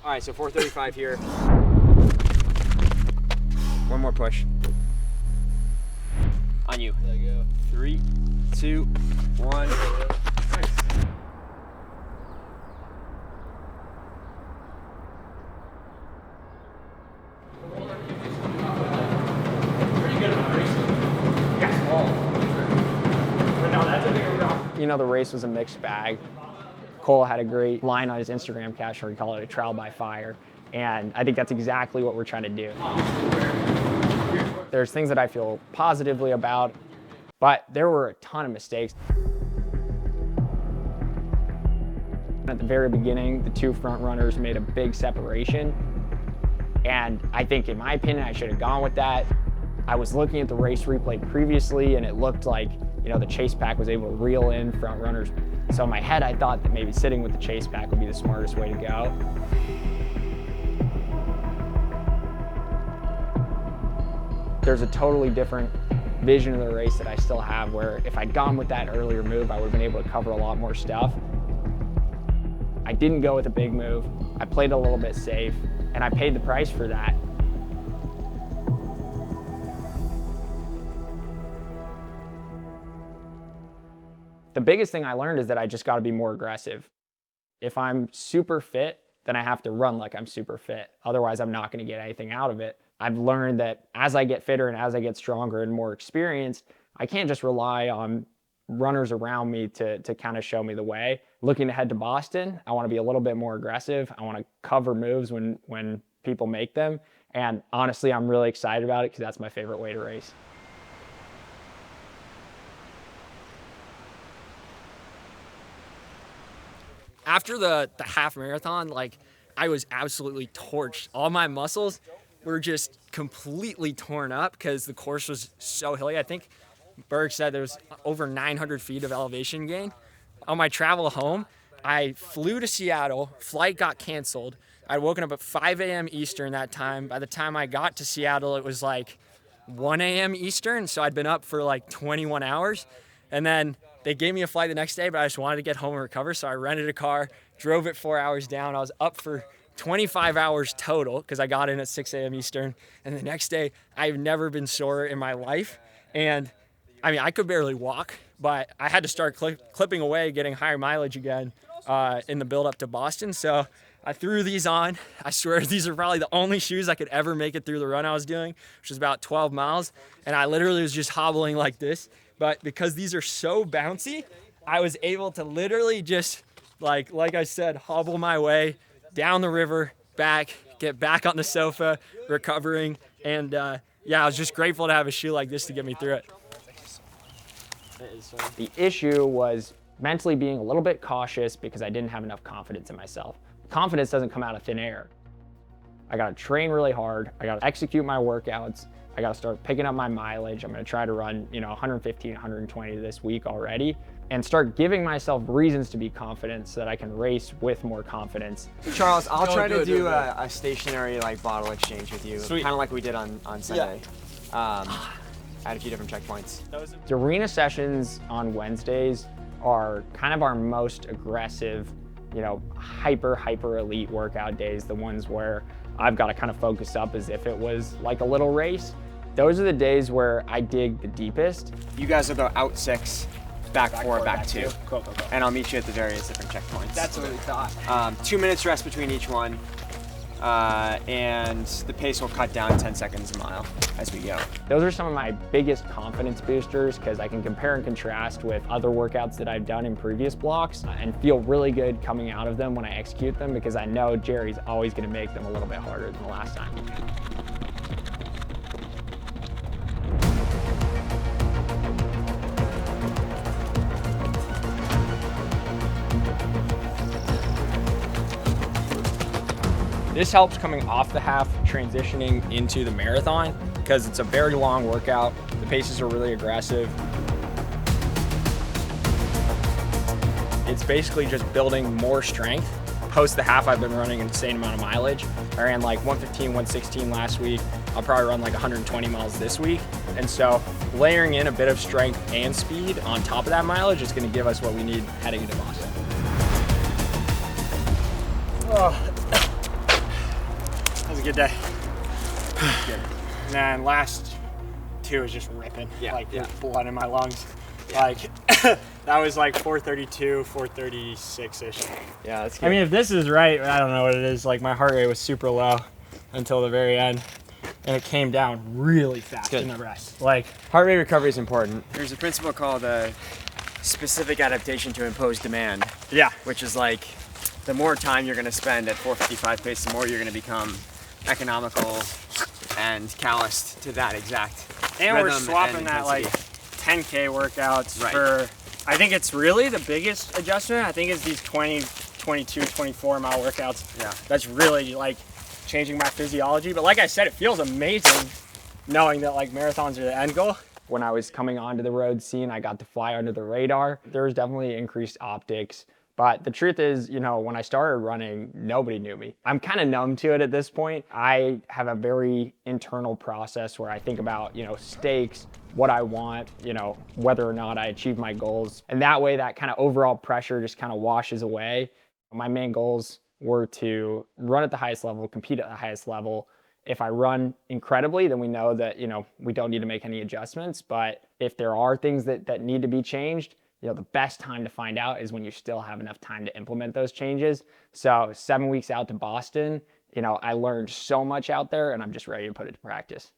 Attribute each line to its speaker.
Speaker 1: All right, so 4:35 here. One more push. On you.
Speaker 2: There you go.
Speaker 1: 3, 2, 1.
Speaker 3: You know, the race was a mixed bag. Cole had a great line on his Instagram caption where he called it a trial by fire. And I think that's exactly what we're trying to do. There's things that I feel positively about, but there were a ton of mistakes. At the very beginning, the two front runners made a big separation. And I think, in my opinion, I should have gone with that. I was looking at the race replay previously, and it looked like, you know, the chase pack was able to reel in front runners. So in my head, I thought that maybe sitting with the chase pack would be the smartest way to go. There's a totally different vision of the race that I still have, where if I'd gone with that earlier move, I would have been able to cover a lot more stuff. I didn't go with a big move. I played a little bit safe, and I paid the price for that. The biggest thing I learned is that I just got to be more aggressive. If I'm super fit, then I have to run like I'm super fit. Otherwise, I'm not going to get anything out of it. I've learned that as I get fitter and as I get stronger and more experienced, I can't just rely on runners around me to kind of show me the way. Looking ahead to Boston, I want to be a little bit more aggressive. I want to cover moves when people make them. And honestly, I'm really excited about it because that's my favorite way to race.
Speaker 4: After the half marathon, like, I was absolutely torched. All my muscles were just completely torn up because the course was so hilly. I think Berg said there was over 900 feet of elevation gain. On my travel home, I flew to Seattle, flight got canceled. I'd woken up at 5 a.m. Eastern that time. By the time I got to Seattle, it was like 1 a.m. Eastern, so I'd been up for like 21 hours. And then they gave me a flight the next day, but I just wanted to get home and recover, so I rented a car, drove it 4 hours down. I was up for 25 hours total because I got in at 6 a.m. Eastern. And the next day, I've never been sore in my life. And I mean, I could barely walk, but I had to start clipping away, getting higher mileage again in the build up to Boston. So I threw these on. I swear these are probably the only shoes I could ever make it through the run I was doing, which was about 12 miles. And I literally was just hobbling like this. But because these are so bouncy, I was able to literally just, like I said, hobble my way down the river, back, get back on the sofa, recovering. And yeah, I was just grateful to have a shoe like this to get me through it.
Speaker 3: The issue was mentally being a little bit cautious because I didn't have enough confidence in myself. Confidence doesn't come out of thin air. I gotta train really hard. I gotta execute my workouts. I gotta start picking up my mileage. I'm gonna try to run, 115, 120 this week already, and start giving myself reasons to be confident so that I can race with more confidence.
Speaker 1: Charles, I'll try to do a stationary bottle exchange with you, kind of like we did on Sunday. Yeah. At a few different checkpoints.
Speaker 3: The arena sessions on Wednesdays are kind of our most aggressive, hyper elite workout days, the ones where I've got to kind of focus up as if it was like a little race. Those are the days where I dig the deepest.
Speaker 1: You guys will go out 6, back 4, back 2.
Speaker 4: Cool.
Speaker 1: And I'll meet you at the various different checkpoints.
Speaker 4: That's what we thought.
Speaker 1: 2 minutes rest between each one. And the pace will cut down 10 seconds a mile as we go.
Speaker 3: Those are some of my biggest confidence boosters because I can compare and contrast with other workouts that I've done in previous blocks and feel really good coming out of them when I execute them because I know Jerry's always going to make them a little bit harder than the last time. This helps coming off the half, transitioning into the marathon, because it's a very long workout. The paces are really aggressive. It's basically just building more strength. Post the half, I've been running an insane amount of mileage. I ran like 115, 116 last week. I'll probably run like 120 miles this week. And so layering in a bit of strength and speed on top of that mileage is going to give us what we need heading into Boston.
Speaker 2: a good day. Good. And then last 2 is just ripping.
Speaker 1: Yeah,
Speaker 2: like
Speaker 1: yeah.
Speaker 2: blood in my lungs. Yeah. Like that was like 432, 436-ish.
Speaker 1: Yeah, that's good.
Speaker 2: I mean, if this is right, I don't know what it is. Like my heart rate was super low until the very end, and it came down really fast in the rest. Like
Speaker 1: heart rate recovery is important. There's a principle called specific adaptation to imposed demand.
Speaker 2: Yeah.
Speaker 1: Which is like the more time you're going to spend at 455 pace, the more you're going to become economical and calloused to that exact
Speaker 2: and we're
Speaker 1: rhythm
Speaker 2: swapping
Speaker 1: and
Speaker 2: that like
Speaker 1: intensity.
Speaker 2: 10K workouts
Speaker 1: Right.
Speaker 2: for, I think it's really the biggest adjustment. I think it's these 20, 22, 24 mile workouts.
Speaker 1: Yeah.
Speaker 2: That's really like changing my physiology. But like I said, it feels amazing knowing that like marathons are the end goal.
Speaker 3: When I was coming onto the road scene, I got to fly under the radar. There was definitely increased optics. But the truth is, you know, when I started running, nobody knew me. I'm kind of numb to it at this point. I have a very internal process where I think about, you know, stakes, what I want, you know, whether or not I achieve my goals. And that way, that kind of overall pressure just kind of washes away. My main goals were to run at the highest level, compete at the highest level. If I run incredibly, then we know that, you know, we don't need to make any adjustments. But if there are things that need to be changed, you know, the best time to find out is when you still have enough time to implement those changes. So 7 weeks out to Boston, you know, I learned so much out there and I'm just ready to put it to practice.